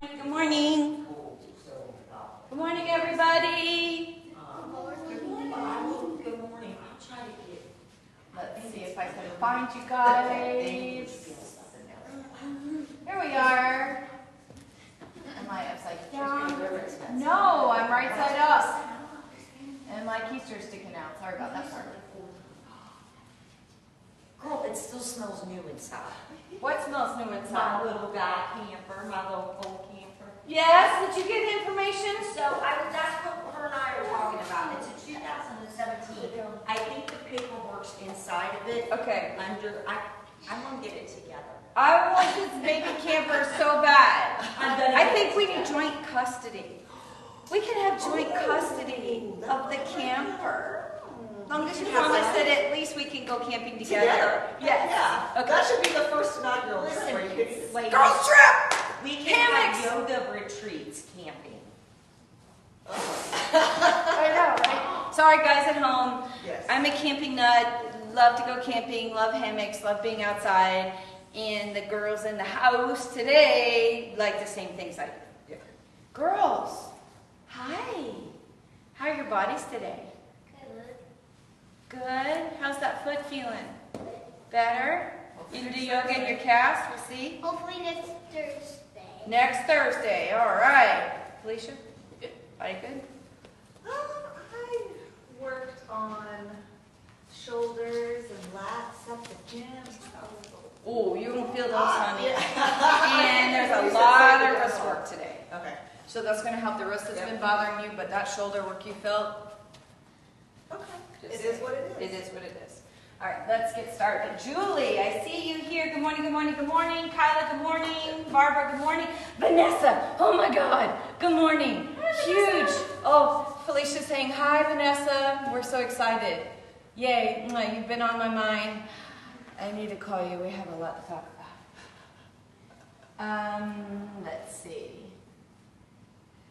Good morning. Good morning, everybody. Good morning. I'll try to get. Let's see if I can find you guys. Here we are. Am I upside down? No, I'm right side up. And my keister's sticking out. Sorry about that part. Girl, it still smells new inside. What smells new My inside? little guy camper, my little old camper. Yes, did you get information? So that's what her and I are talking about. It's a 2017. I think the paperwork's inside of it. Okay. I want to get it together. I want this baby camper so bad. I think we need joint custody. We can have joint custody of the camper. As long as you promise that at least we can go camping together. Yes. Yeah. Okay. That should be the first inaugural. Listen, Listen, ladies, Girls trip! we can Hammocks! have yoga retreats camping. I know, right? Sorry, guys at home. Yes. I'm a camping nut. Love to go camping. Love hammocks. Love being outside. And the girls in the house today like the same things I do. Yeah. Girls, hi. How are your bodies today? Good. How's that foot feeling? Better? You can do yoga in your cast. We'll see. Hopefully next Thursday. Next Thursday. All right. Felicia? Body good? I worked on shoulders and lats at the gym. Oh, you won't feel those, honey. Yeah. And there's You a said lot say of that wrist more. work today. Okay. So that's going to help the wrist that's Yep. been bothering you, but that shoulder work you felt, Okay. Just It is what it it is. is what it is. All right, let's get started. Julie, I see you here. Good morning, good morning, good morning. Kyla, good morning. Barbara, good morning. Vanessa, oh my God, good morning. Huge. Oh, Felicia's saying, hi, Vanessa. We're so excited. Yay, you've been on my mind. I need to call you. We have a lot to talk about. Let's see.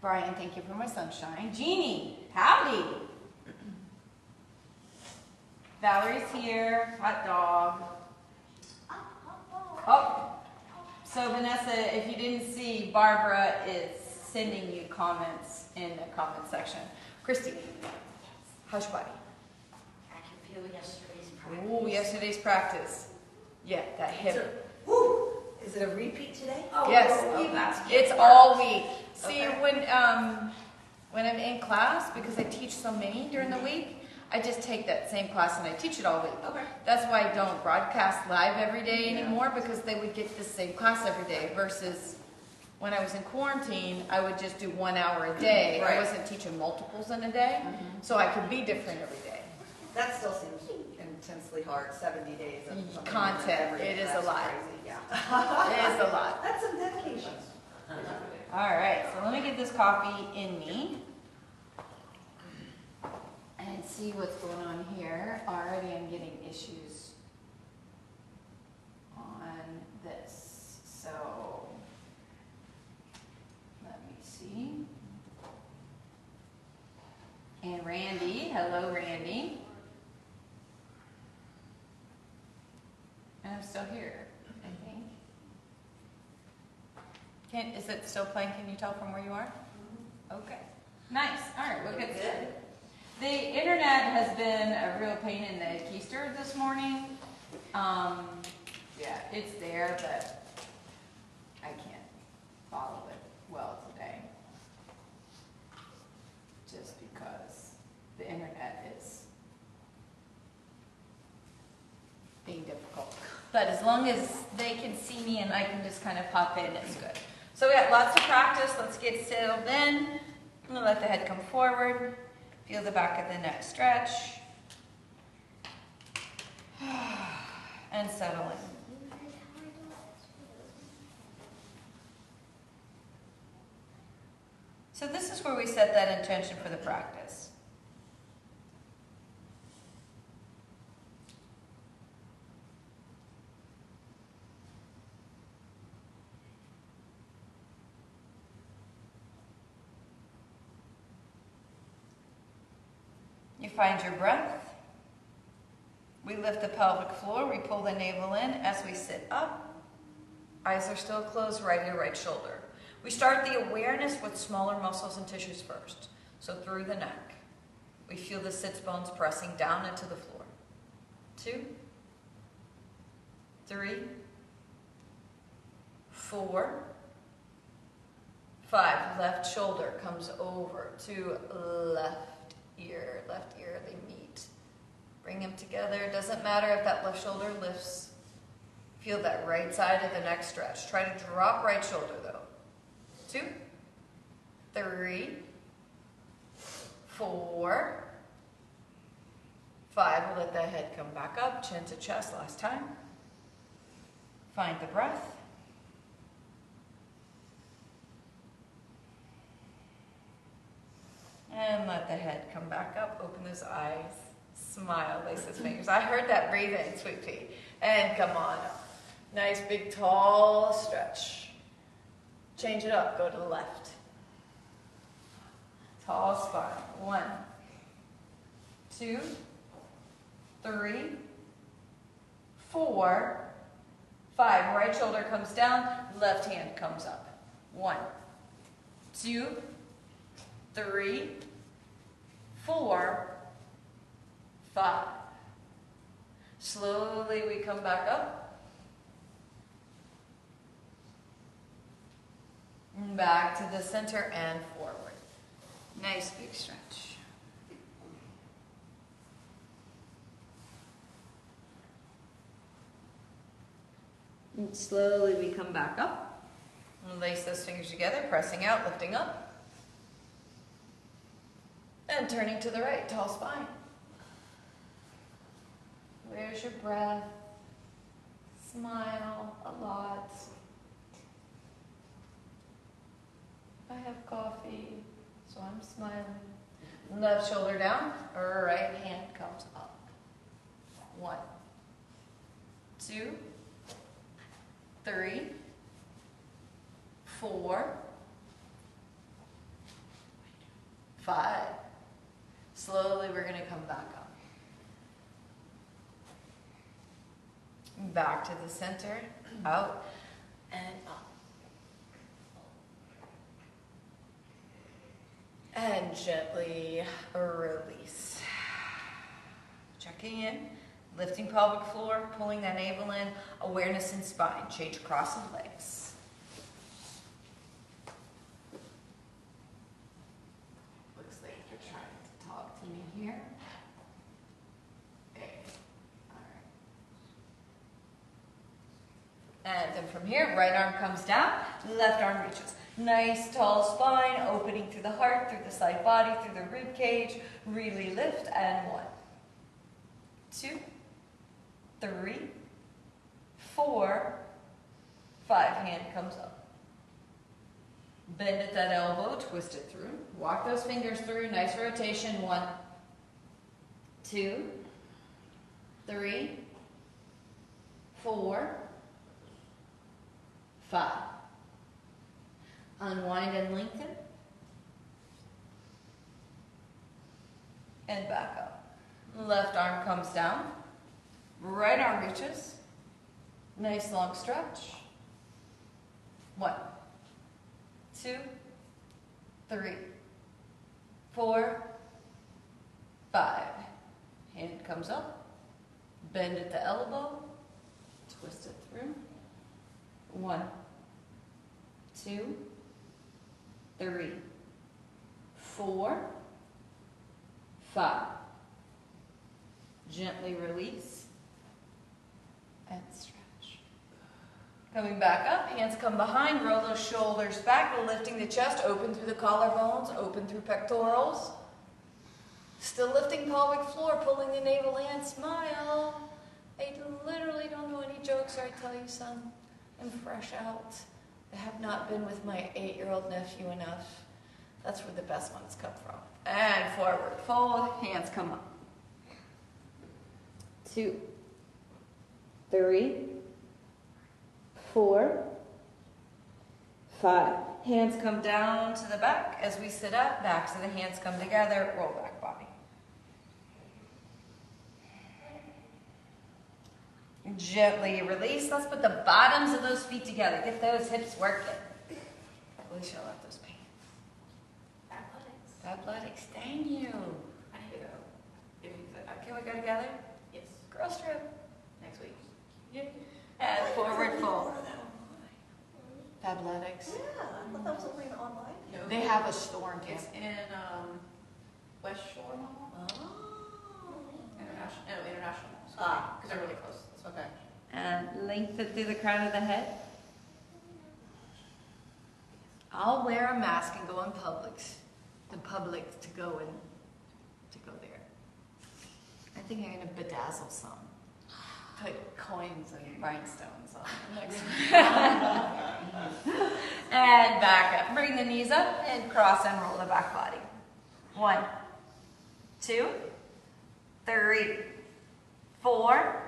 Brian, thank you for my sunshine. Jeannie, howdy. Valerie's here, hot dog. Oh, so Vanessa, if you didn't see, Barbara is sending you comments in the comment section. Christy, how's your body? I can feel yesterday's practice. Ooh, yesterday's practice. Yeah, that hip. Is it a repeat today? Oh, Yes, oh, that's it's good. all week. See, Okay. when I'm in class, because I teach so many during the week, I just take that same class and I teach it all week. Okay. That's why I don't broadcast live every day anymore, because they would get the same class every day versus when I was in quarantine, I would just do 1 hour a day. I Right. wasn't teaching multiples in a day, so I could be different every day. That still seems intensely hard. 70 days of something Content. every day. It is a That's lot. Crazy. Yeah. It is a lot. That's some dedication. All right, so let me get this coffee in me and see what's going on here. Already I'm getting issues on this, so let me see. And Randy, hello Randy. And I'm still here, I think. Is it still playing? Can you tell from where you are? Okay. Nice. All right, we'll get started. The internet has been a real pain in the keister this morning. Yeah, it's there, but I can't follow it well today. Just because the internet is being difficult. But as long as they can see me and I can just kind of pop in, it's good. So we got lots of practice. Let's get settled in. I'm gonna let the head come forward. Feel the back of the neck stretch. And settle in. So this is where we set that intention for the practice. You find your breath. We lift the pelvic floor. We pull the navel in as we sit up. Eyes are still closed, right ear, right shoulder. We start the awareness with smaller muscles and tissues first. So through the neck. We feel the sits bones pressing down into the floor. 2, 3, 4, 5. Left shoulder comes over to left ear. Left ear, they meet. Bring them together. Doesn't matter if that left shoulder lifts. Feel that right side of the neck stretch. Try to drop right shoulder though. 2, 3, 4, 5. We'll let the head come back up. Chin to chest last time. Find the breath. And let the head come back up. Open those eyes. Smile. Lace those fingers. I heard that. Breathe in, sweet pea. And come on up. Nice big tall stretch. Change it up. Go to the left. Tall spine. 1, 2, 3, 4, 5. Right shoulder comes down. Left hand comes up. 1, 2, 3, 4, 5. Slowly we come back up. Back to the center and forward. Nice big stretch. And slowly we come back up. Lace those fingers together, pressing out, lifting up. And turning to the right, tall spine. Where's your breath? Smile a lot. I have coffee, so I'm smiling. Left shoulder down, right hand comes up. 1, 2, 3, 4, 5. Slowly we're going to come back up. Back to the center, out and up. And gently release. Checking in, lifting pelvic floor, pulling that navel in, awareness in spine. Change across the legs. Looks like you're trying to talk to me here. Okay. All right. And then from here, right arm comes down, left arm reaches. Nice tall spine, opening through the heart, through the side body, through the rib cage. Really lift, and 1, 2, 3, 4, 5. Hand comes up. Bend at that elbow, twist it through. Walk those fingers through, nice rotation. 1, 2, 3, 4, 5. Unwind and lengthen. And back up. Left arm comes down. Right arm reaches. Nice long stretch. 1, 2, 3, 4, 5. Hand comes up. Bend at the elbow. Twist it through. 1, 2, 3, 4, 5. Gently release and stretch. Coming back up, hands come behind, roll those shoulders back, lifting the chest, open through the collarbones, open through pectorals. Still lifting pelvic floor, pulling the navel in, smile. I literally don't know any jokes, or I tell you some. I'm fresh out. I have not been with my 8-year-old nephew enough. That's where the best ones come from. And forward fold, hands come up. 2, 3, 4, 5. Hands come down to the back as we sit up. Backs of the hands come together. Roll back body. Gently release. Let's put the bottoms of those feet together. Get those hips working. Those athletics. Yeah, I thought that was only online. They have a store in It's Tampa. in West Shore Mall, International Mall, because they're really close. Okay. And length it through the crown of the head. I'll wear a mask and go in the public to go there. I think I'm gonna bedazzle some. Put coins and rhinestones on next. And back up. Bring the knees up and cross and roll the back body. 1, 2, 3, 4,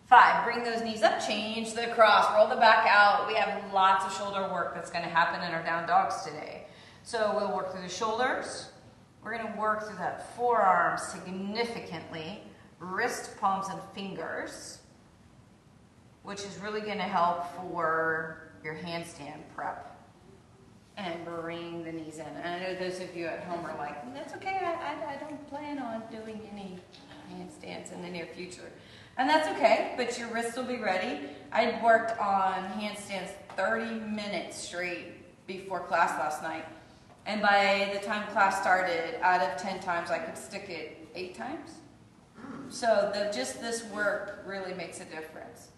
5. Bring those knees up. Change the cross. Roll the back out. We have lots of shoulder work that's going to happen in our down dogs today. So we'll work through the shoulders. We're going to work through that forearm significantly. Wrist, palms, and fingers, which is really going to help for your handstand prep. And bring the knees in. And I know those of you at home are like, that's okay, I don't plan on doing any handstands in the near future. And that's okay, but your wrists will be ready. I worked on handstands 30 minutes straight before class last night. And by the time class started, out of 10 times, I could stick it 8 times. So just this work really makes a difference.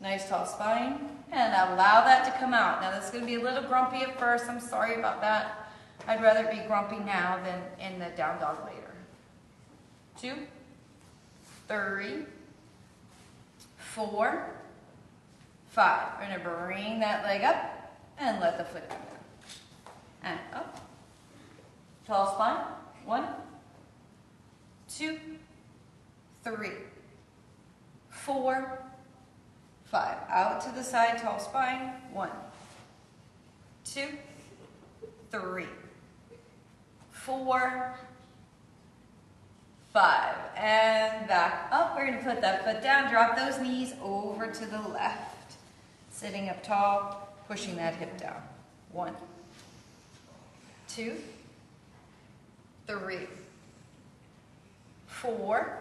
Nice tall spine, and allow that to come out. Now this is going to be a little grumpy at first. I'm sorry about that. I'd rather be grumpy now than in the down dog later. 2, 3, 4, 5. We're going to bring that leg up and let the foot come down. And up. Tall spine. 1, 2, 3, 4, 5. Out to the side, tall spine. 1, 2, 3, 4, 5. And back up. We're going to put that foot down. Drop those knees over to the left. Sitting up tall, pushing that hip down. 1, 2, 3, 4,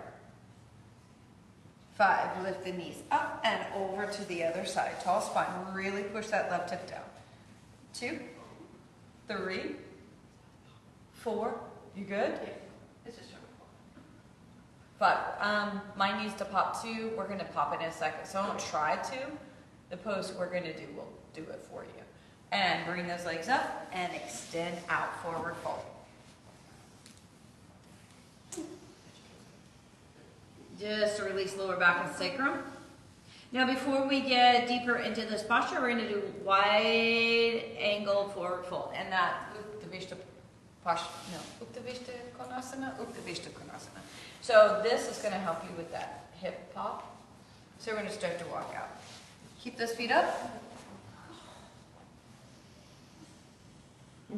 5. Lift the knees up and over to the other side. Tall spine. Really push that left hip down. 2, 3, 4. You good? It's just 5. Mine needs to pop too. We're going to pop it in a second. So don't try to. The pose we're going to do, we'll do it for you. And bring those legs up and extend out. Forward fold. Just to release lower back and sacrum. Now before we get deeper into this posture, we're going to do wide angle forward fold. And that Uttanasana posture, no, Uttanasana Konasana, Uttanasana Konasana. So this is going to help you with that hip pop. So we're going to start to walk out. Keep those feet up.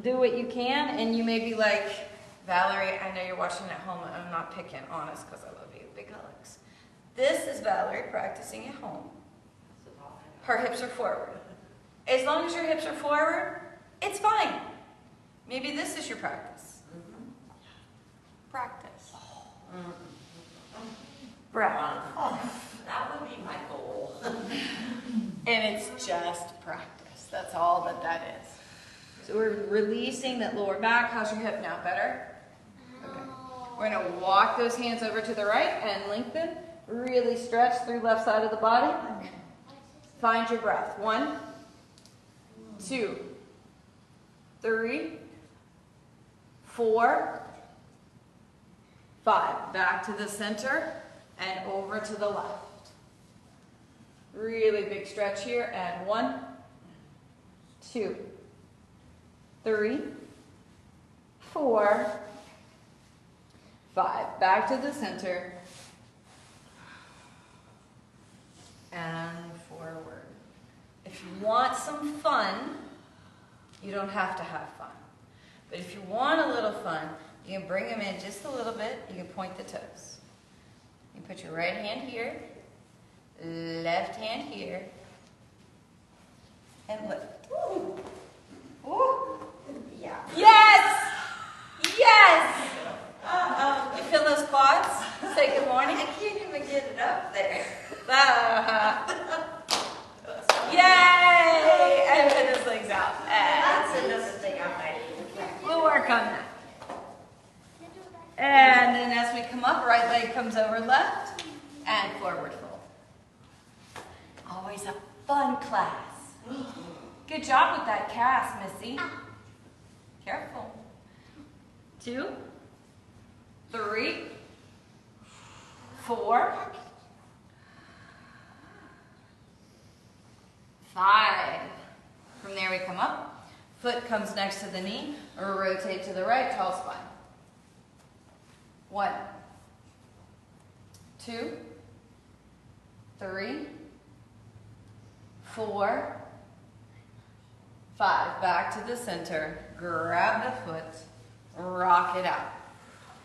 Do what you can, and you may be like, Valerie, I know you're watching at home, and I'm not picking, honest, because I love you. Big hugs. This is Valerie practicing at home. Her hips are forward. As long as your hips are forward, it's fine. Maybe this is your practice. Practice. Breath. That would be my goal. And it's just practice. That's all that is. So we're releasing that lower back. How's your hip now? Better? Okay. We're going to walk those hands over to the right and lengthen. Really stretch through left side of the body. Find your breath. 1, 2, 3, 4, 5. Back to the center and over to the left. Really big stretch here. And 1, 2, 3, 4, 5. Back to the center. And forward. If you want some fun, you don't have to have fun. But if you want a little fun, you can bring them in just a little bit. You can point the toes. You put your right hand here, left hand here, and lift. Ooh. Ooh. Yeah. Yes! Yes! You feel those quads? Say good morning. I can't even get it up there. Yay! And put his legs out. work on that. And then as we come up, right leg comes over left and forward fold. Always a fun class. Good job with that cast, Missy. Careful. 2, 3, 4, 5. From there we come up. Foot comes next to the knee. Rotate to the right, tall spine. 1, 2, 3, 4, 5. Back to the center. Grab the foot. Rock it out.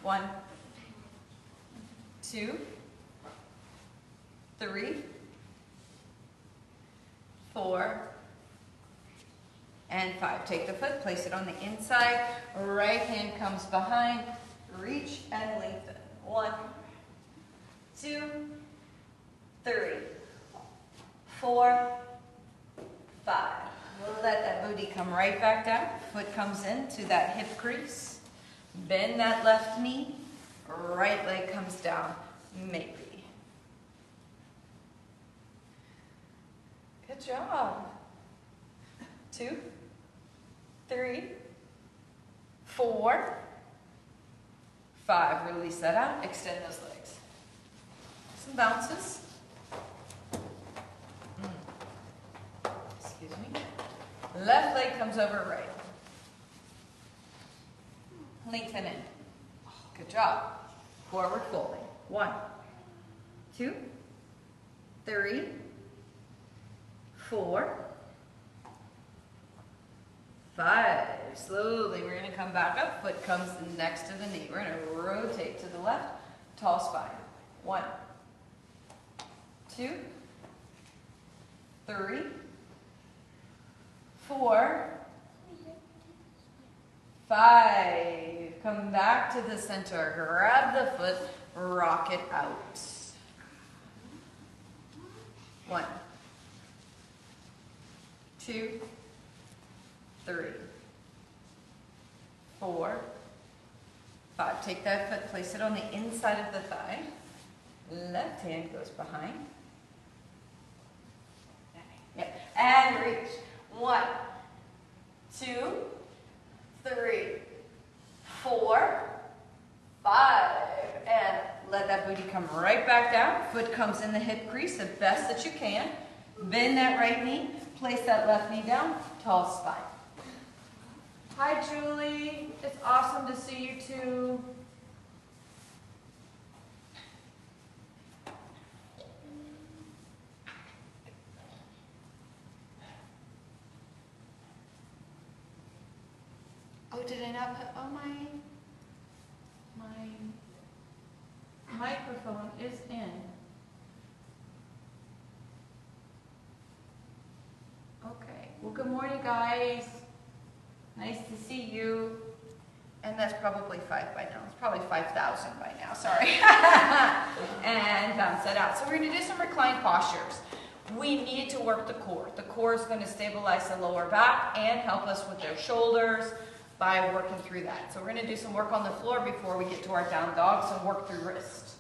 1, 2, 3, 4, and 5. Take the foot, place it on the inside. Right hand comes behind. Reach and lengthen. 1, 2, 3, 4, 5. We'll let that booty come right back down. Foot comes into that hip crease. Bend that left knee. Right leg comes down. Maybe. Good job. 2, 3, 4, 5. Release that out. Extend those legs. Some bounces. Excuse me. Left leg comes over right. Lengthen in. Good job. Forward folding. 1, 2, 3, 4, 5. Slowly, we're going to come back up. Foot comes next to the knee. We're going to rotate to the left. Tall spine. 1, 2, 3, 4, 5. Come back to the center. Grab the foot. Rock it out. 1, 2, 3, 4, 5. Take that foot, place it on the inside of the thigh. Left hand goes behind. Yep. And reach. 1, 2, 3, 4, 5. And let that booty come right back down. Foot comes in the hip crease the best that you can. Bend that right knee. Place that left knee down. Tall spine. Hi, Julie. It's awesome to see you too. Oh, did I not put, oh, my microphone is in. Okay, well, good morning, guys. Nice to see you. And that's probably 5 by now. It's probably 5,000 by now, sorry. And bounce that out. So we're gonna do some reclined postures. We need to work the core. The core is gonna stabilize the lower back and help us with their shoulders by working through that. So we're gonna do some work on the floor before we get to our down dog, so work through wrist.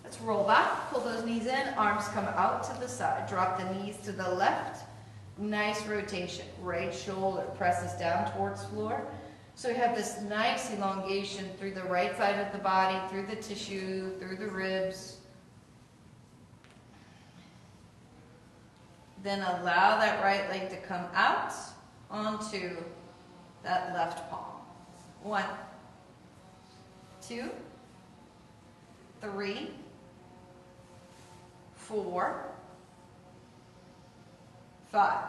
Let's roll back, pull those knees in, arms come out to the side. Drop the knees to the left. Nice rotation. Right shoulder presses down towards floor. So we have this nice elongation through the right side of the body, through the tissue, through the ribs. Then allow that right leg to come out onto that left palm. 1, 2, 3, 4, 5.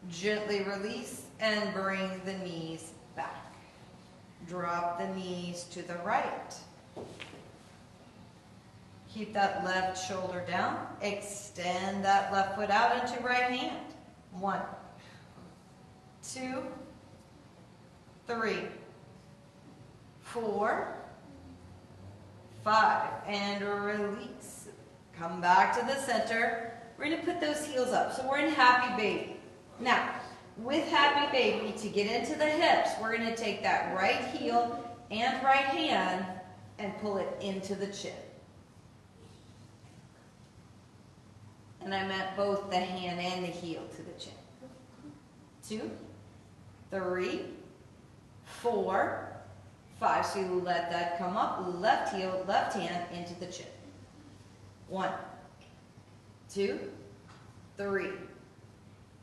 Gently release and bring the knees back. Drop the knees to the right. Keep that left shoulder down. Extend that left foot out into right hand. 1, 2, 3, 4, 5. And release. Come back to the center. We're going to put those heels up. So we're in happy baby. Now, with Happy Baby, to get into the hips, we're going to take that right heel and right hand and pull it into the chin. And I meant both the hand and the heel to the chin. 2, 3, 4, 5. So you let that come up. Left heel, left hand into the chin. 1, 2, 3,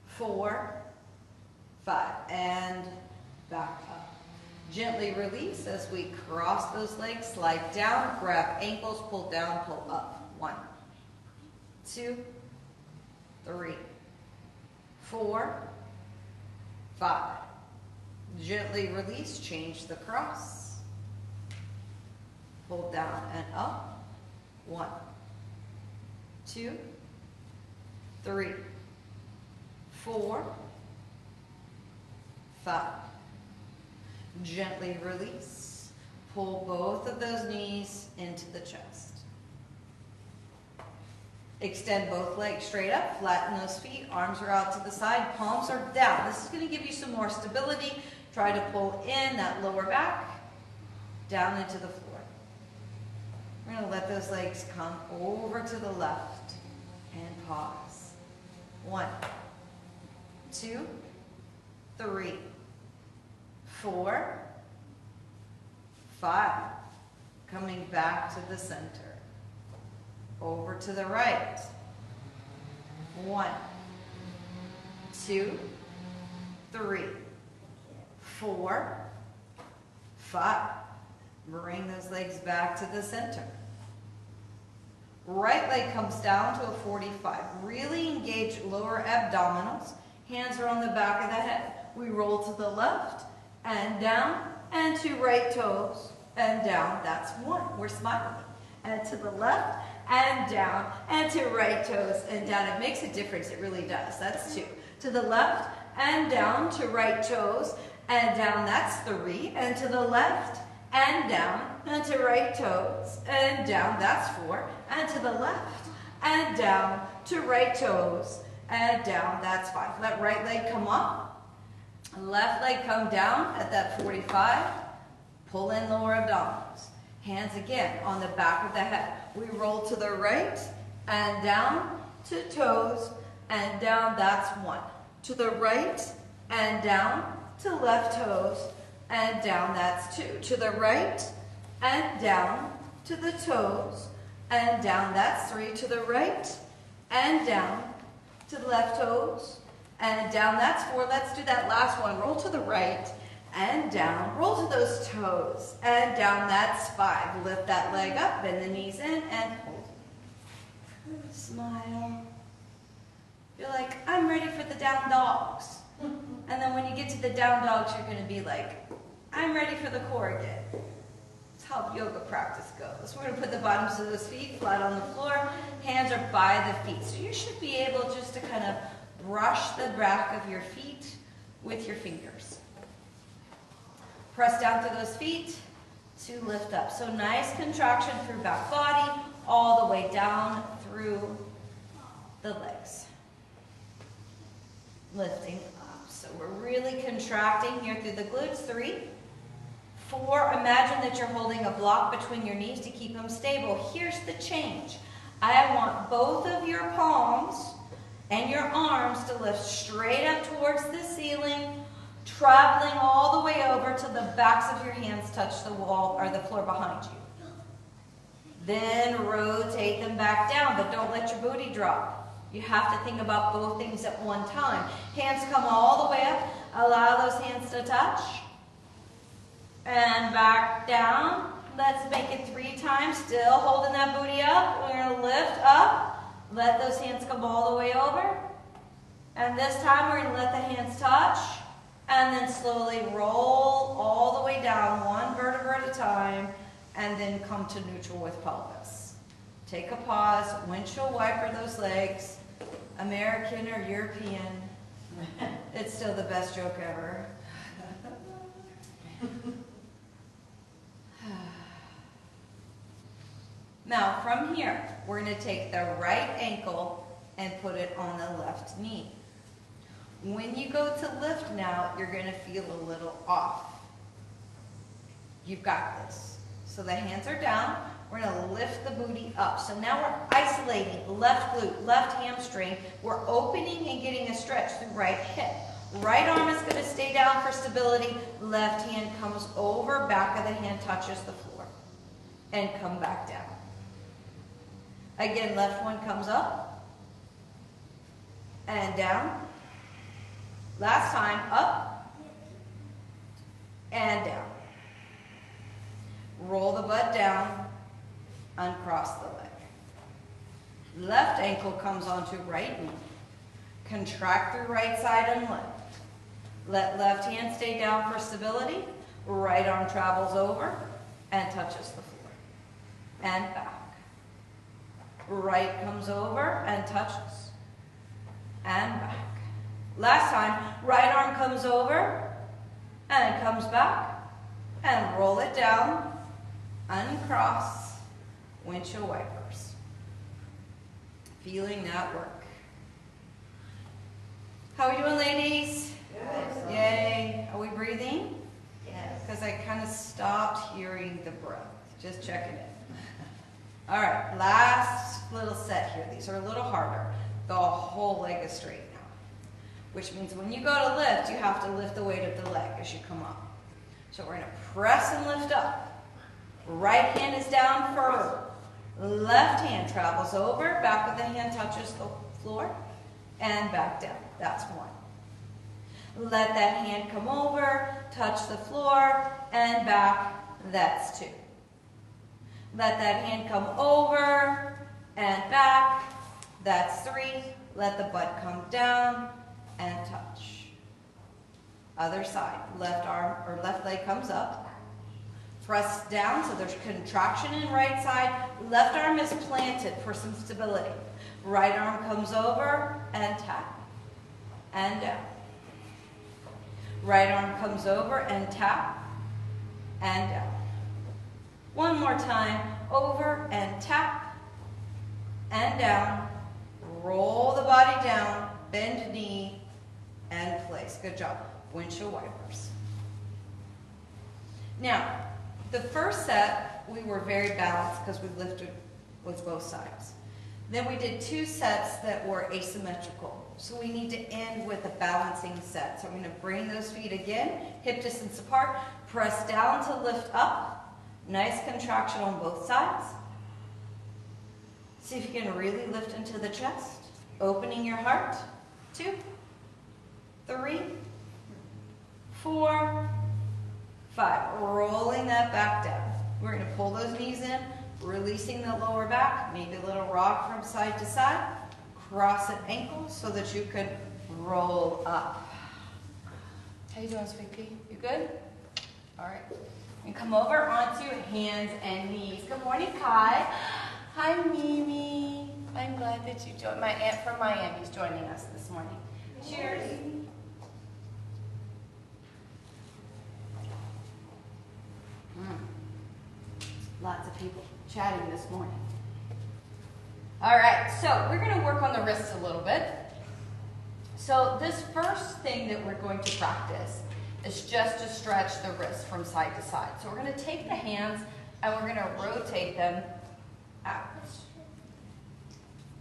4, 5. And back up. Gently release as we cross those legs. Slide down, grab ankles, pull down, pull up. 1, 2, 3, 4, 5. Gently release, change the cross. Pull down and up. 1, 2, 3, 4, 5. Gently release. Pull both of those knees into the chest. Extend both legs straight up, flatten those feet, arms are out to the side, palms are down. This is going to give you some more stability. Try to pull in that lower back, down into the floor. We're going to let those legs come over to the left and pause. 1, 2, 3, 4, 5. Coming back to the center. Over to the right. 1, 2, 3, 4, 5. Bring those legs back to the center. Right leg comes down to a 45. Really engage lower abdominals. Hands are on the back of the head. We roll to the left and down and to right toes and down. That's 1. We're smiling. And to the left and down and to right toes and down. It makes a difference. It really does. That's 2. To the left and down to right toes and down. That's 3. And to the left and down and to right toes and down. That's 4. And to the left and down to right toes and down. That's 5. Let right leg come up. Left leg come down at that 45. Pull in lower abdominals. Hands again on the back of the head. We roll to the right and down to toes and down. That's 1. To the right and down to left toes and down. That's 2. To the right and down to the toes and down. That's 3. To the right and down to the left toes and down. That's 4. Let's do that last one. Roll to the right and down. Roll to those toes and down. That's 5. Lift that leg up, bend the knees in and hold. Smile. You're like, I'm ready for the down dogs. And then when you get to the down dogs, you're going to be like, I'm ready for the core again. That's how yoga practice goes. We're going to put the bottoms of those feet flat on the floor. Hands are by the feet. So you should be able just to kind of brush the back of your feet with your fingers. Press down through those feet to lift up. So nice contraction through back body, all the way down through the legs. Lifting up. So we're really contracting here through the glutes. 3, 4, imagine that you're holding a block between your knees to keep them stable. Here's the change. I want both of your palms and your arms to lift straight up towards the ceiling, traveling all the way over till the backs of your hands touch the wall or the floor behind you. Then rotate them back down, but don't let your booty drop. You have to think about both things at one time. Hands come all the way up. Allow those hands to touch. And back down. Let's make it 3 times. Still holding that booty up. We're going to lift up. Let those hands come all the way over. And this time we're going to let the hands touch. And then slowly roll all the way down, 1 vertebra at a time. And then come to neutral with pelvis. Take a pause. Windshield wiper those legs. American or European. It's still the best joke ever. Now, from here, we're going to take the right ankle and put it on the left knee. When you go to lift now, you're gonna feel a little off. You've got this. So the hands are down. We're gonna lift the booty up. So now we're isolating left glute, left hamstring. We're opening and getting a stretch through right hip. Right arm is gonna stay down for stability. Left hand comes over, back of the hand touches the floor. And come back down. Again, left one comes up and down. Last time, up and down. Roll the butt down, uncross the leg. Left ankle comes onto right knee. Contract through right side and lift. Let left hand stay down for stability. Right arm travels over and touches the floor. And back. Right comes over and touches. And back. Last time, right arm comes over and comes back. And roll it down. Uncross. Windshield wipers. Feeling that work. How are we doing, ladies? Good. Yay. Are we breathing? Yes. Because I kind of stopped hearing the breath. Just checking it. All right, last little set here. These are a little harder. The whole leg is straight now. Which means when you go to lift, you have to lift the weight of the leg as you come up. So we're going to press and lift up. Right hand is down firm. Left hand travels over. Back of the hand touches the floor. And back down. That's one. Let that hand come over, touch the floor, and back. That's two. Let that hand come over and back. That's three. Let the butt come down and touch. Other side. Left arm or left leg comes up. Press down so there's contraction in right side. Left arm is planted for some stability. Right arm comes over and tap and down. Right arm comes over and tap and down. One more time, over and tap and down. Roll the body down, bend knee, and place. Good job. Windshield wipers. Now, the first set, we were very balanced because we lifted with both sides. Then we did 2 sets that were asymmetrical. So we need to end with a balancing set. So I'm going to bring those feet again, hip distance apart, press down to lift up. Nice contraction on both sides. See if you can really lift into the chest. Opening your heart. 2, 3, 4, 5. Rolling that back down. We're going to pull those knees in, releasing the lower back. Maybe a little rock from side to side. Cross at ankles so that you can roll up. How you doing, sweet pea? You good? All right. And come over onto hands and knees. Good morning, Kai. Hi, Mimi. I'm glad that you joined. My aunt from Miami is joining us this morning. Cheers. Lots of people chatting this morning. All right, so we're going to work on the wrists a little bit. So this first thing that we're going to practice is just to stretch the wrists from side to side. So we're going to take the hands and we're going to rotate them out.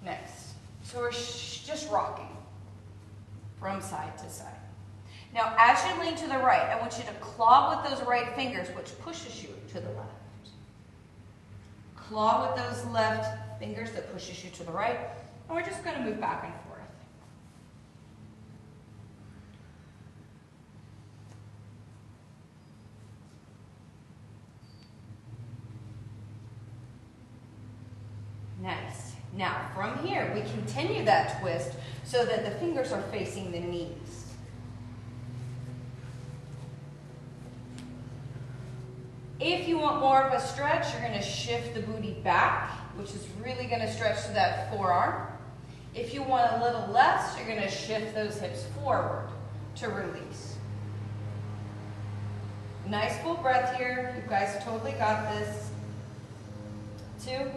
Next. So we're just rocking from side to side. Now, as you lean to the right, I want you to claw with those right fingers, which pushes you to the left. Claw with those left fingers that pushes you to the right. And we're just going to move back and forth. Nice. Now, from here, we continue that twist so that the fingers are facing the knees. If you want more of a stretch, you're going to shift the booty back, which is really going to stretch to that forearm. If you want a little less, you're going to shift those hips forward to release. Nice full breath here. You guys totally got this. 2,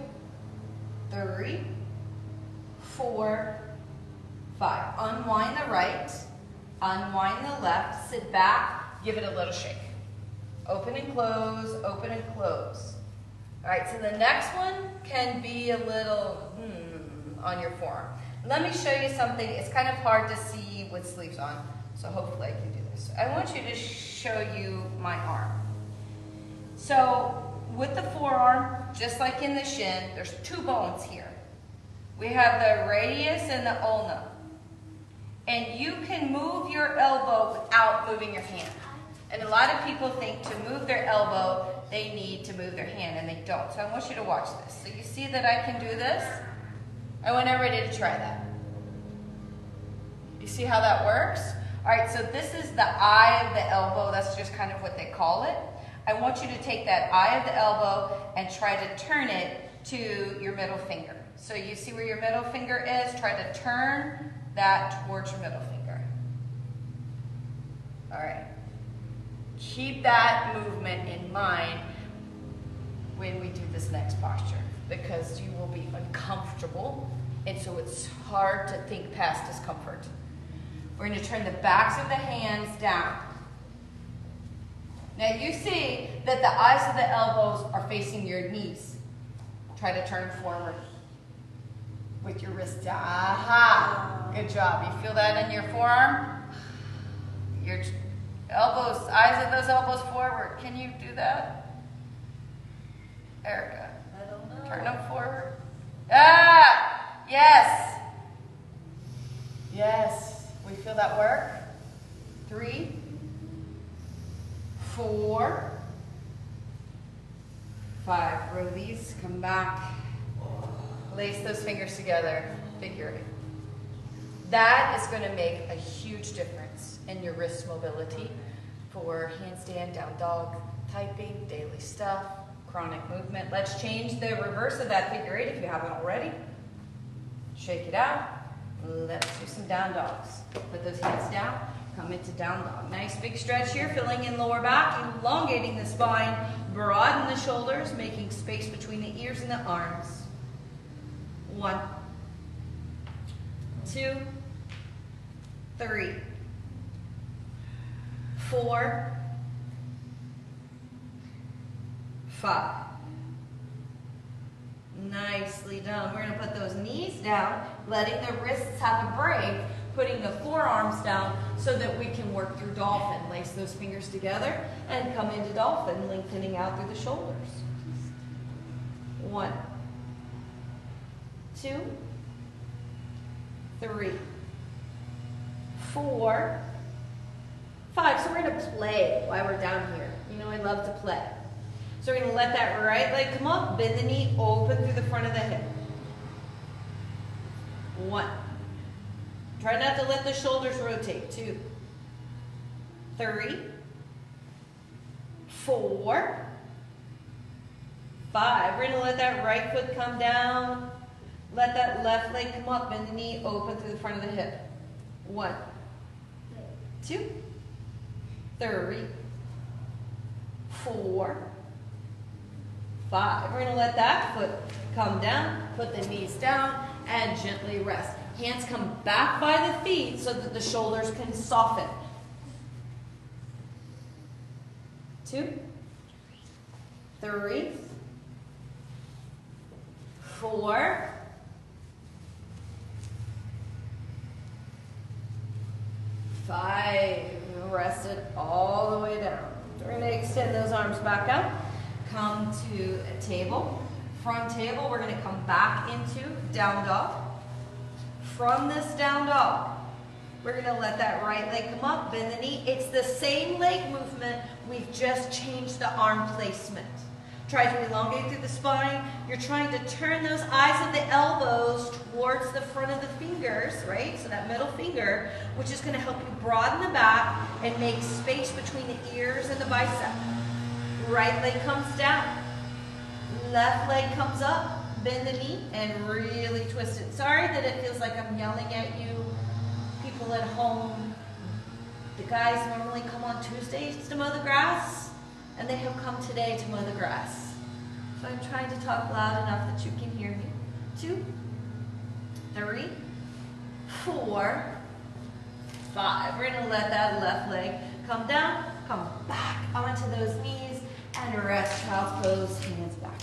3, 4, 5. Unwind the right. Unwind the left, sit back, give it a little shake. Open and close, open and close. All right, so the next one can be a little on your forearm. Let me show you something. It's kind of hard to see with sleeves on, so hopefully I can do this. I want you to show you my arm. So with the forearm, just like in the shin, there's two bones here. We have the radius and the ulna. And you can move your elbow without moving your hand. And a lot of people think to move their elbow, they need to move their hand, and they don't. So I want you to watch this. So you see that I can do this? I want everybody to try that. You see how that works? All right, so this is the eye of the elbow. That's just kind of what they call it. I want you to take that eye of the elbow and try to turn it to your middle finger. So you see where your middle finger is? Try to turn that towards your middle finger. All right. Keep that movement in mind when we do this next posture, because you will be uncomfortable, and so it's hard to think past discomfort. We're going to turn the backs of the hands down. Now you see that the eyes of the elbows are facing your knees. Try to turn forward with your wrist down. Aha! Good job. You feel that in your forearm? Your elbows, eyes of those elbows forward. Can you do that? Erica. I don't know. Turn them forward. Ah! Yes. Yes. We feel that work. 3, 4, 5. Release. Come back. Lace those fingers together. Figure eight. That is going to make a huge difference in your wrist mobility for handstand, down dog, typing, daily stuff, chronic movement. Let's change the reverse of that figure eight if you haven't already. Shake it out. Let's do some down dogs. Put those hands down. Come into down dog. Nice big stretch here, filling in lower back, elongating the spine, broaden the shoulders, making space between the ears and the arms. 1, 2, 3, 4, 5. Nicely done. We're going to put those knees down, letting the wrists have a break, putting the forearms down so that we can work through dolphin. Lace those fingers together and come into dolphin, lengthening out through the shoulders. 1, 2, 3, 4, 5. So we're going to play while we're down here. You know, I love to play. So we're going to let that right leg come up, bend the knee, open through the front of the hip. 1. Try not to let the shoulders rotate. 2, 3, 4, 5. We're going to let that right foot come down. Let that left leg come up, bend the knee, open through the front of the hip. 1, 2, 3, 4, 5. We're going to let that foot come down, put the knees down, and gently rest. Hands come back by the feet so that the shoulders can soften. 2, 3, 4, 5. Rest it all the way down. We're going to extend those arms back out. Come to a table. From table, we're going to come back into down dog. From this down dog, we're going to let that right leg come up, bend the knee. It's the same leg movement. We've just changed the arm placement. Try to elongate through the spine. You're trying to turn those eyes of the elbows towards the front of the fingers, right? So that middle finger, which is going to help you broaden the back and make space between the ears and the bicep. Right leg comes down. Left leg comes up. Bend the knee and really twist it. Sorry that it feels like I'm yelling at you. People at home, the guys normally come on Tuesdays to mow the grass, and they have come today to mow the grass. So I'm trying to talk loud enough that you can hear me. 2, 3, 4, 5. We're gonna let that left leg come down, come back onto those knees, and rest, child's pose, hands back.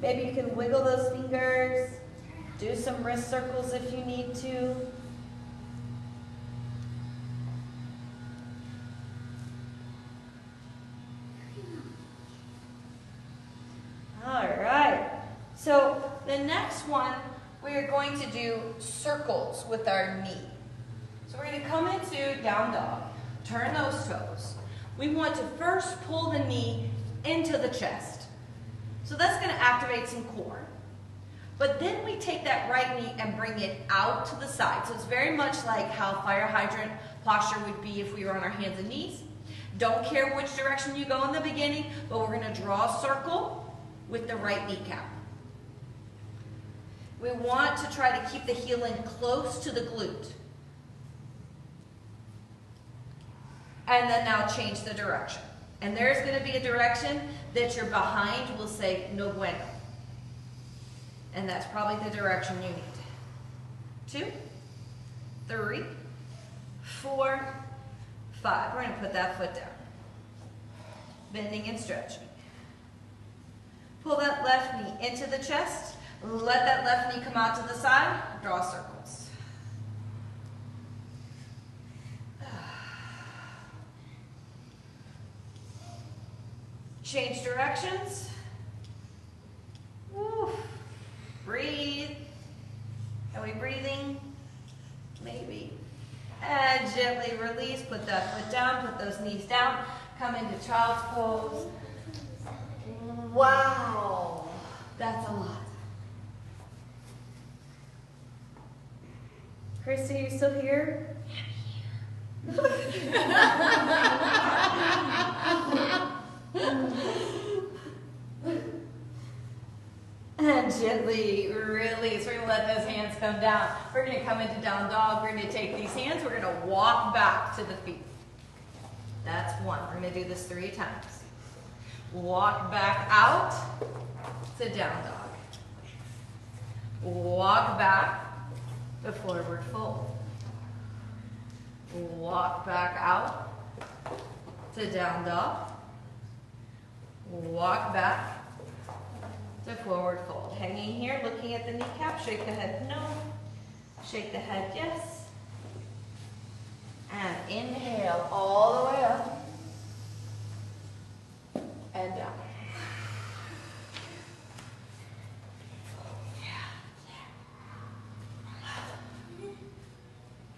Maybe you can wiggle those fingers, do some wrist circles if you need to. All right, so the next one, we are going to do circles with our knee. So we're going to come into down dog, turn those toes. We want to first pull the knee into the chest. So that's going to activate some core. But then we take that right knee and bring it out to the side. So it's very much like how fire hydrant posture would be if we were on our hands and knees. Don't care which direction you go in the beginning, but we're going to draw a circle with the right kneecap. We want to try to keep the heel in close to the glute. And then now change the direction. And there's going to be a direction that your behind will say no bueno. And that's probably the direction you need. 2, 3, 4, 5. We're going to put that foot down. Bending and stretching. Pull that left knee into the chest. Let that left knee come out to the side. Draw circles. Change directions. Woo. Breathe. Are we breathing? Maybe. And gently release. Put that foot down. Put those knees down. Come into child's pose. Wow. That's a lot. Christy, are you still here? And gently release. We're going to let those hands come down. We're going to come into down dog. We're going to take these hands. We're going to walk back to the feet. That's 1. We're going to do this 3 times. Walk back out to down dog. Walk back to forward fold. Walk back out to down dog. Walk back to forward fold. Hanging here, looking at the kneecap. Shake the head no. Shake the head yes. And inhale all the way up and down.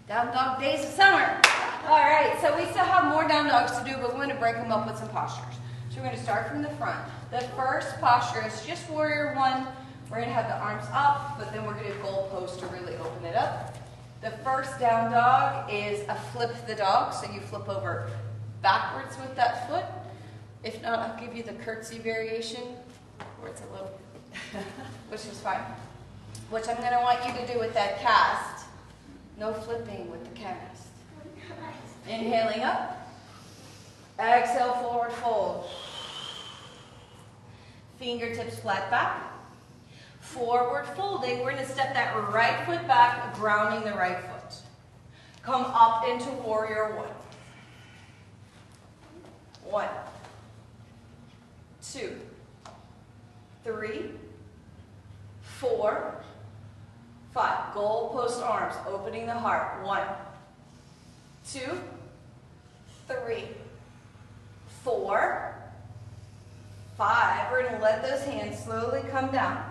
Down dog days of summer. All right, so we still have more down dogs to do, but we're going to break them up with some postures. So we're going to start from the front. The first posture is just warrior 1. We're going to have the arms up, but then we're going to goal pose to really open it up. The first down dog is a flip the dog, so you flip over backwards with that foot. If not, I'll give you the curtsy variation, where it's a little, which is fine. Which I'm going to want you to do with that cast. No flipping with the cast. Inhaling up. Exhale, forward fold. Fingertips flat back. Forward folding. We're going to step that right foot back, grounding the right foot. Come up into warrior 1. 1, 2, 3, 4, 5. Goal post arms, opening the heart. 1, 2, 3, 4, 5. We're going to let those hands slowly come down.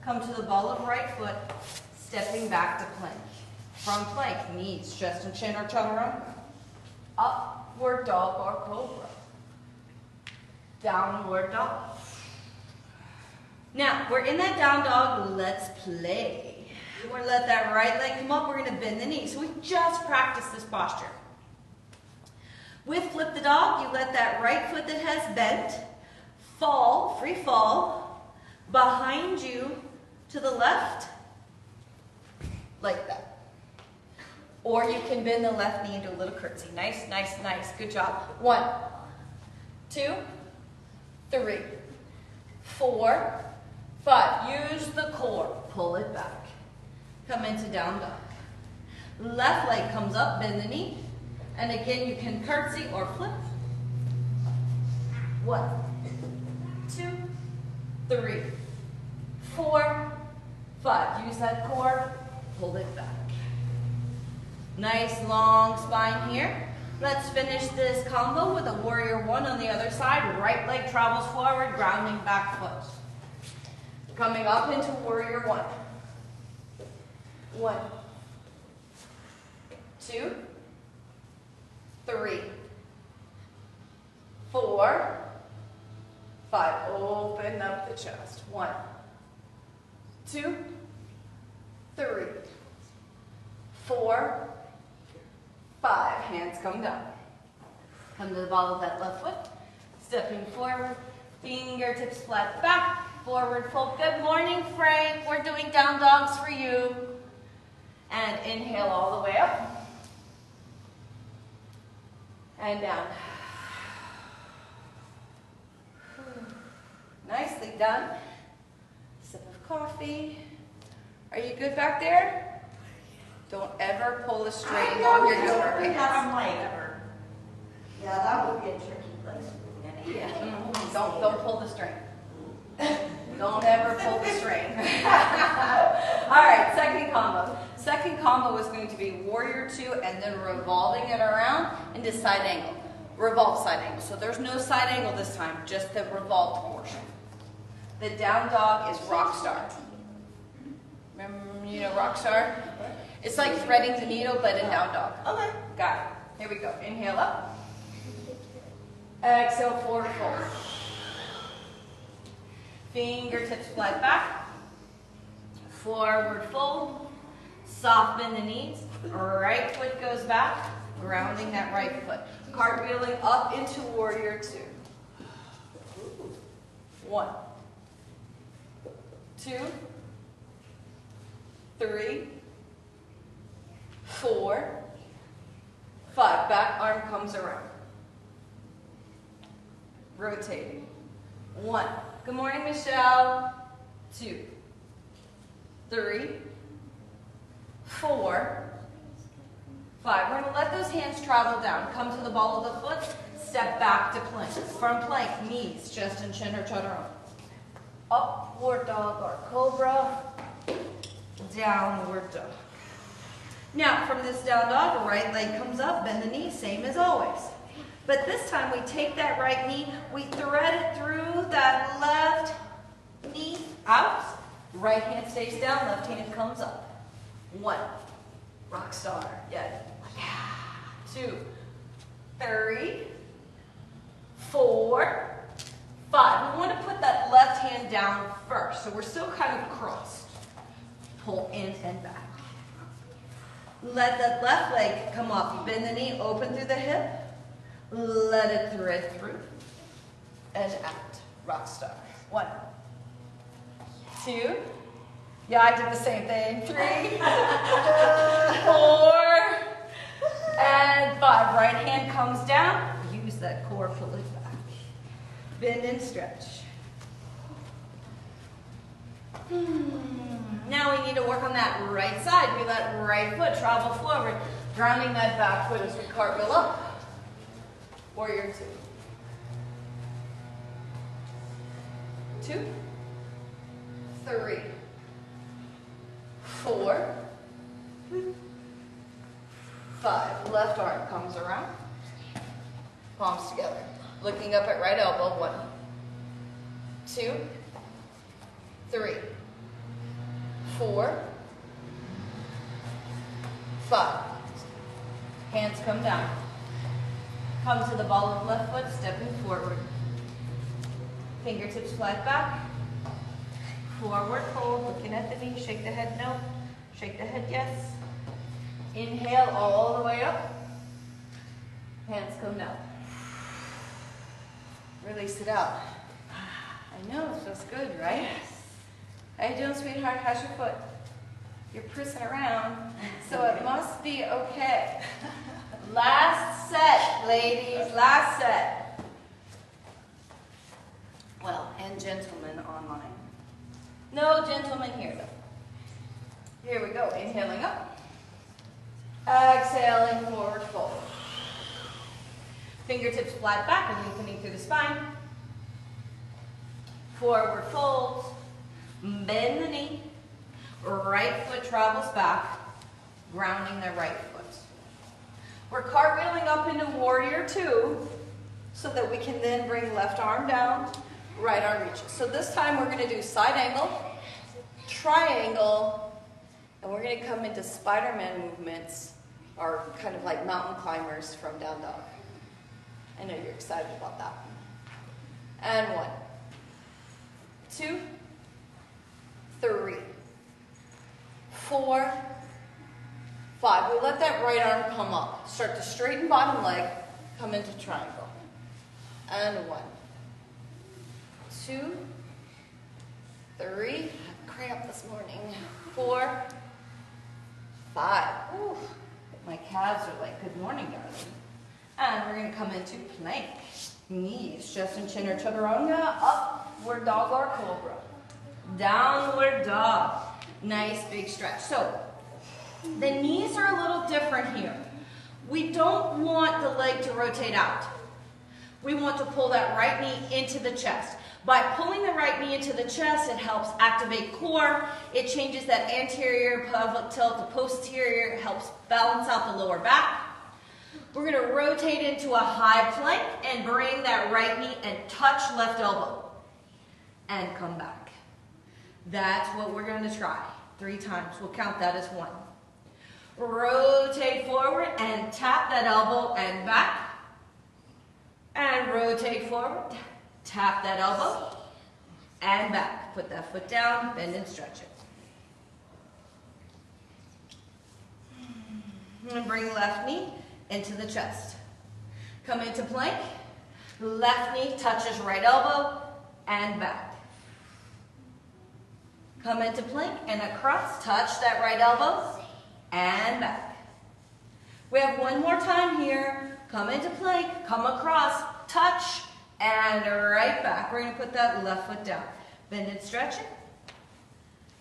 Come to the ball of right foot, stepping back to plank. From plank, knees, chest and chin are chaturanga. Upward dog or cobra. Downward dog. Now, we're in that down dog, let's play. We're going to let that right leg come up, we're going to bend the knee. So we just practiced this posture. With flip the dog, you let that right foot that has bent fall, free fall, behind you to the left, like that. Or you can bend the left knee into a little curtsy. Nice, nice, nice. Good job. 1, 2, 3, 4, 5. Use the core. Pull it back. Come into down dog. Left leg comes up, bend the knee. And again, you can curtsy or flip. 1, 2, 3, 4, 5. Use that core, hold it back. Nice long spine here. Let's finish this combo with a warrior 1 on the other side. Right leg travels forward, grounding back foot. Coming up into warrior 1. 1, 2, 3, 4, 5. Open up the chest. 1, 2, 3, 4, 5. Hands come down. Come to the ball of that left foot. Stepping forward. Fingertips flat back. Forward fold. Good morning, Frank. We're doing down dogs for you. And inhale all the way up. And down. Nicely done. Sip of coffee. Are you good back there? Don't ever pull a string on your yoga pants. I'm like, yeah, that would be a tricky place. Yeah. Don't pull the string. Don't ever pull the string. All right, second combo. Second combo is going to be warrior 2 and then revolving it around into side angle. Revolve side angle. So there's no side angle this time, just the revolved portion. The down dog is rock star. Remember, you know rock star? It's like threading the needle, but in down dog. Okay. Got it. Here we go. Inhale up. Exhale, forward fold. Fingertips flat back. Forward fold. Soften the knees. Right foot goes back, grounding that right foot. Cartwheeling up into warrior 2. 1, 2, 3, 4, 5. Back arm comes around. Rotating. 1. Good morning, Michelle. 2, 3, 4, 5. We're going to let those hands travel down. Come to the ball of the foot. Step back to plank. From plank, knees, chest and chin are chaturanga. Upward dog or cobra. Downward dog. Now, from this down dog, right leg comes up, bend the knee, same as always. But this time we take that right knee, we thread it through that left knee out. Right hand stays down, left hand comes up. 1. Rock star. Yeah. 2, 3, 4, 5. We want to put that left hand down first. So we're still kind of crossed. Pull in and back. Let that left leg come up. Bend the knee, open through the hip. Let it thread through. And out. Rock star. 1, 2. Yeah, I did the same thing. 3, 4, and 5. Right hand comes down. Use that core, pull it back. Bend and stretch. Now we need to work on that right side. We let right foot travel forward, grounding that back foot as we cartwheel up. Warrior 2. 2, 3, 4, 5. Left arm comes around. Palms together. Looking up at right elbow. 1, 2, 3, 4, 5. Hands come down. Come to the ball of left foot, stepping forward. Fingertips flat back. Forward fold, looking at the knee. Shake the head no. Shake the head yes. Inhale all the way up. Hands come down. Release it out. I know, it feels good, right? How you doing, sweetheart? How's your foot? You're pressing around, so it must be okay. Last set, ladies, last set. Well, and gentlemen online. No gentlemen here, though. Here we go, inhaling up. Exhaling, forward fold. Fingertips flat back and lengthening through the spine. Forward fold. Bend the knee. Right foot travels back, grounding the right foot. We're cartwheeling up into warrior two so that we can then bring left arm down, right arm reaches. So this time we're going to do side angle, triangle, and we're going to come into Spider-Man movements, or kind of like mountain climbers from down dog. I know you're excited about that. And 1, 2, 3, 4, 5. We let that right arm come up. Start to straighten bottom leg, come into triangle. And 1, 2, 3, cramp this morning. 4, 5. Ooh, my calves are like, good morning, darling. And we're going to come into plank. Knees, chest and chin are chaturanga. Upward dog or cobra. Downward dog. Nice big stretch. So, the knees are a little different here. We don't want the leg to rotate out. We want to pull that right knee into the chest. By pulling the right knee into the chest, it helps activate core. It changes that anterior pelvic tilt to posterior. It helps balance out the lower back. We're going to rotate into a high plank and bring that right knee and touch left elbow. And come back. That's what we're going to try 3 times. We'll count that as 1. Rotate forward and tap that elbow and back. And rotate forward, tap that elbow and back. Put that foot down, bend and stretch it. And bring left knee into the chest. Come into plank. Left knee touches right elbow and back. Come into plank and across. Touch that right elbow and back. We have 1 more time here. Come into plank, come across, touch, and right back. We're going to put that left foot down. Bend and stretch it.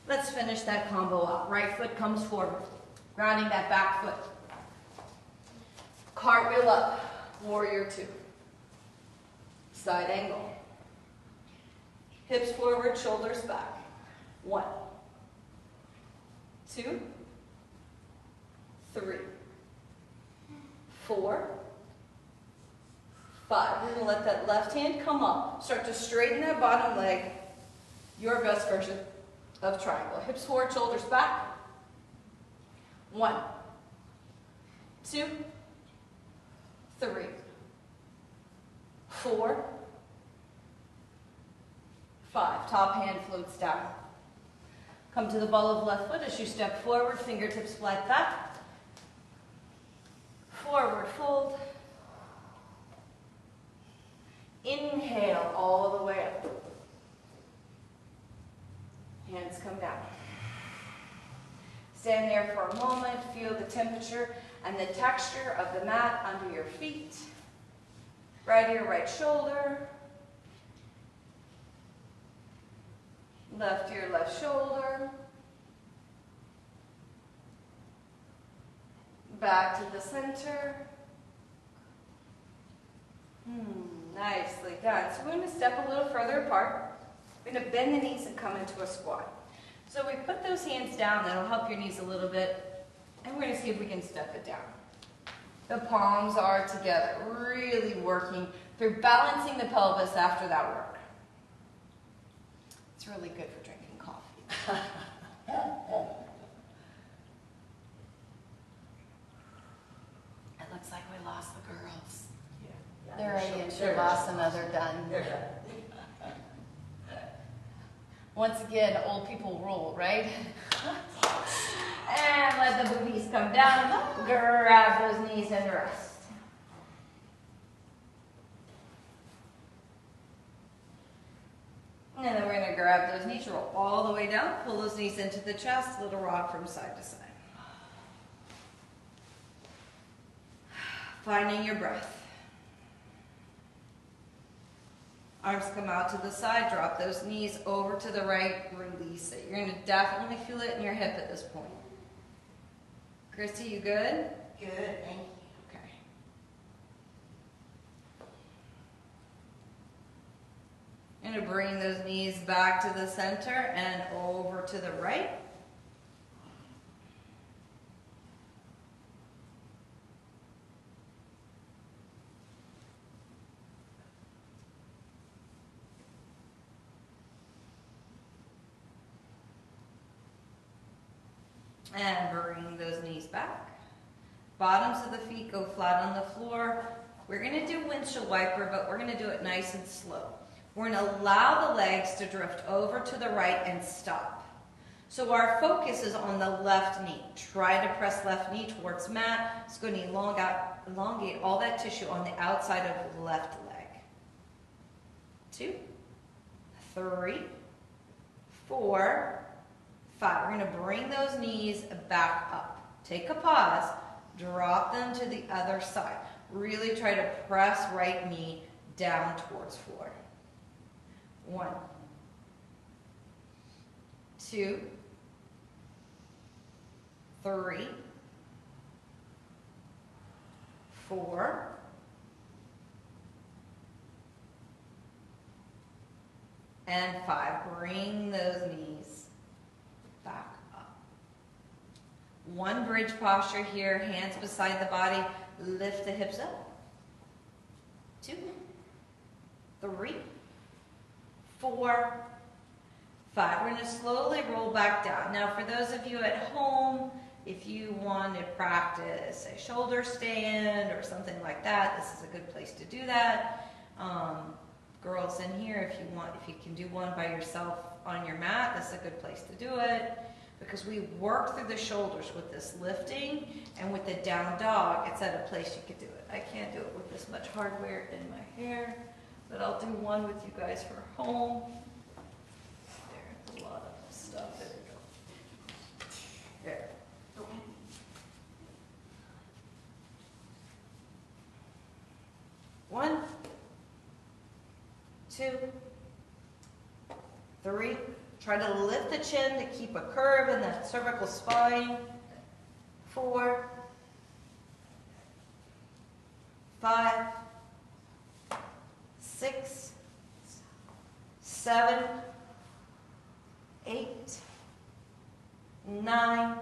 Let's finish that combo out. Right foot comes forward, grounding that back foot. Cartwheel up, warrior 2. Side angle. Hips forward, shoulders back. 1, 2, 3, 4, 5. We're going to let that left hand come up. Start to straighten that bottom leg. Your best version of triangle. Hips forward, shoulders back. 1, 2, 3, 4, 5. Top hand floats down. Come to the ball of left foot as you step forward, fingertips flat back. Forward fold. Inhale all the way up. Hands come down. Stand there for a moment. Feel the temperature and the texture of the mat under your feet. Right ear, right shoulder. Left ear, left shoulder. Back to the center. Nicely done. So we're going to step a little further apart. We're going to bend the knees and come into a squat. So we put those hands down. That'll help your knees a little bit. And we're going to see if we can step it down. The palms are together. Really working through balancing the pelvis after that work. It's really good for drinking coffee. It looks like we lost the girls. They're already in Shavasana, they're done. Once again, old people rule, right? And let the boobies come down. Grab those knees and rest. And then we're going to grab those knees, roll all the way down, pull those knees into the chest, little rock from side to side. Finding your breath. Arms come out to the side, drop those knees over to the right, release it. You're going to definitely feel it in your hip at this point. Christy, you good? Good, thank you. Okay. I'm going to bring those knees back to the center and over to the right. And bring those knees back. Bottoms of the feet go flat on the floor. We're going to do windshield wiper, but we're going to do it nice and slow. We're going to allow the legs to drift over to the right and stop. So our focus is on the left knee. Try to press left knee towards mat. It's going to elongate all that tissue on the outside of the left leg. 2, 3, 4, 5. We're going to bring those knees back up. Take a pause. Drop them to the other side. Really try to press right knee down towards floor. 1, 2, 3, 4, 5. Bring those knees back up. 1 bridge posture here, hands beside the body, lift the hips up. 2, 3, 4, 5. We're going to slowly roll back down. Now for those of you at home, if you want to practice a shoulder stand or something like that, this is a good place to do that. Girls in here, if you can do one by yourself on your mat, that's a good place to do it, because we work through the shoulders with this lifting, and with the down dog, it's at a place you could do it. I can't do it with this much hardware in my hair, but I'll do one with you guys for home. There's a lot of stuff. There we go. There. Okay. 1, 2, 3. Try to lift the chin to keep a curve in the cervical spine. 4, 5, 6, 7, 8, 9,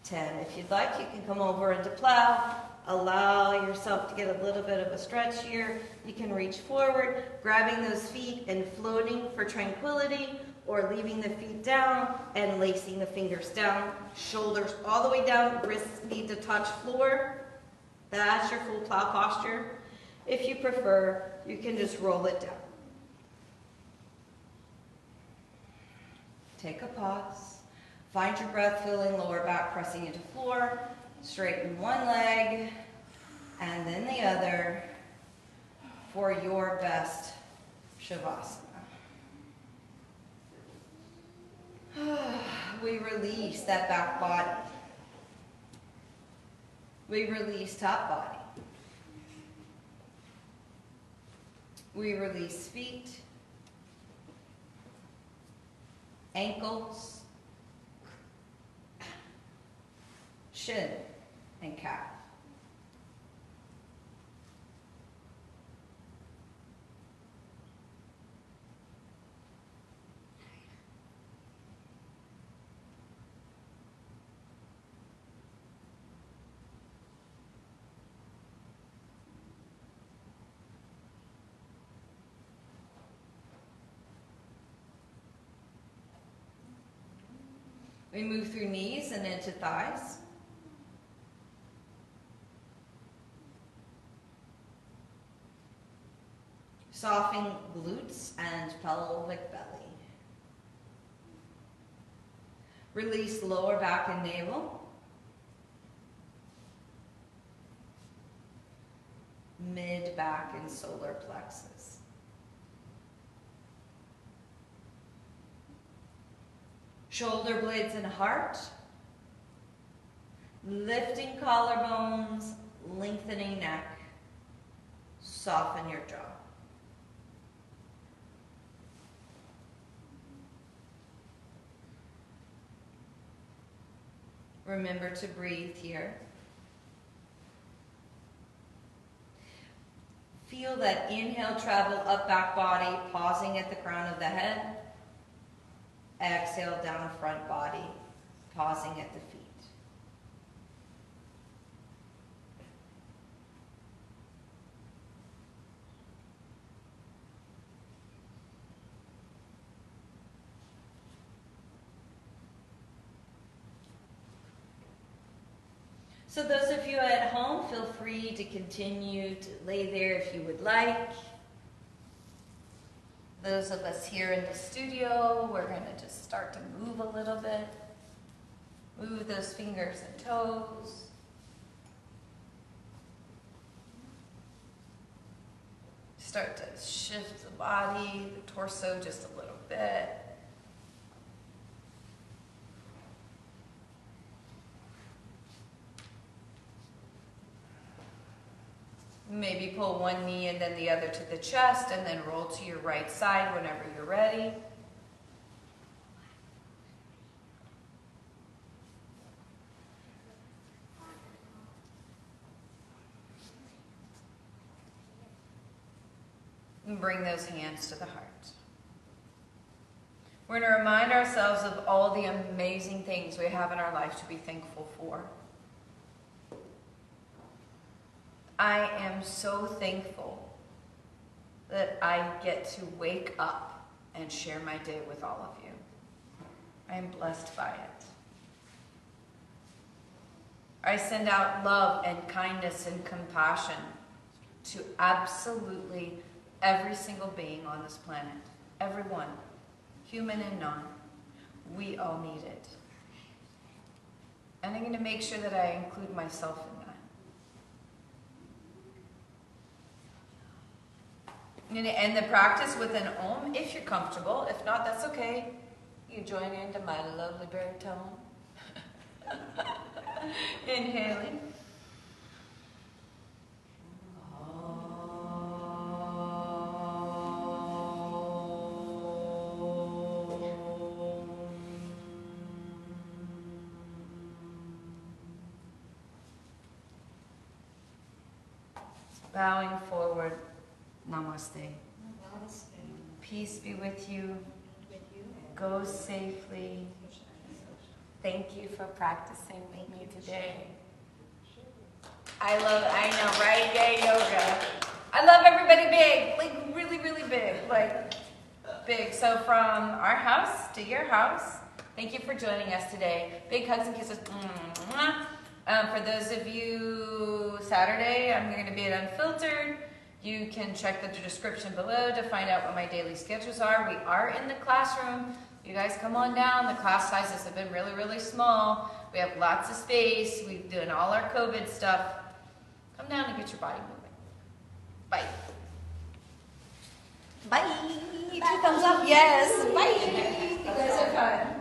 10. If you'd like, you can come over into plow. Allow yourself to get a little bit of a stretch here. You can reach forward, grabbing those feet and floating for tranquility, or leaving the feet down and lacing the fingers down. Shoulders all the way down, wrists need to touch floor. That's your full plow posture. If you prefer, you can just roll it down. Take a pause. Find your breath, filling lower back, pressing into floor. Straighten one leg and then the other for your best Shavasana. We release that back body. We release top body. We release feet, ankles, shin, and calf. We move through knees and into thighs. Softening glutes and pelvic belly. Release lower back and navel. Mid back and solar plexus. Shoulder blades and heart. Lifting collarbones, lengthening neck. Soften your jaw. Remember to breathe here. Feel that inhale travel up back body, pausing at the crown of the head. Exhale down front body, pausing at the feet. So those of you at home, feel free to continue to lay there if you would like. Those of us here in the studio, we're going to just start to move a little bit. Move those fingers and toes. Start to shift the body, the torso just a little bit. Maybe pull one knee and then the other to the chest, and then roll to your right side whenever you're ready. And bring those hands to the heart. We're going to remind ourselves of all the amazing things we have in our life to be thankful for. I am so thankful that I get to wake up and share my day with all of you. I am blessed by it. I send out love and kindness and compassion to absolutely every single being on this planet. Everyone, human and non. We all need it. And I'm going to make sure that I include myself in that. I'm going to end the practice with an Om if you're comfortable. If not, that's okay. You join into my lovely baritone. Inhaling. Bowing forward. Namaste. Peace be with you. Go safely. Thank you for practicing with me today. I know, right? Yay, yoga. I love everybody big, like really, really big, like big. So from our house to your house, thank you for joining us today. Big hugs and kisses. For those of you, Saturday, I'm going to be at Unfiltered. You can check the description below to find out what my daily schedules are. We are in the classroom. You guys come on down. The class sizes have been really, really small. We have lots of space. We're doing all our COVID stuff. Come down and get your body moving. Bye. Bye. 2 thumbs up. Yes. Bye. You guys are fun.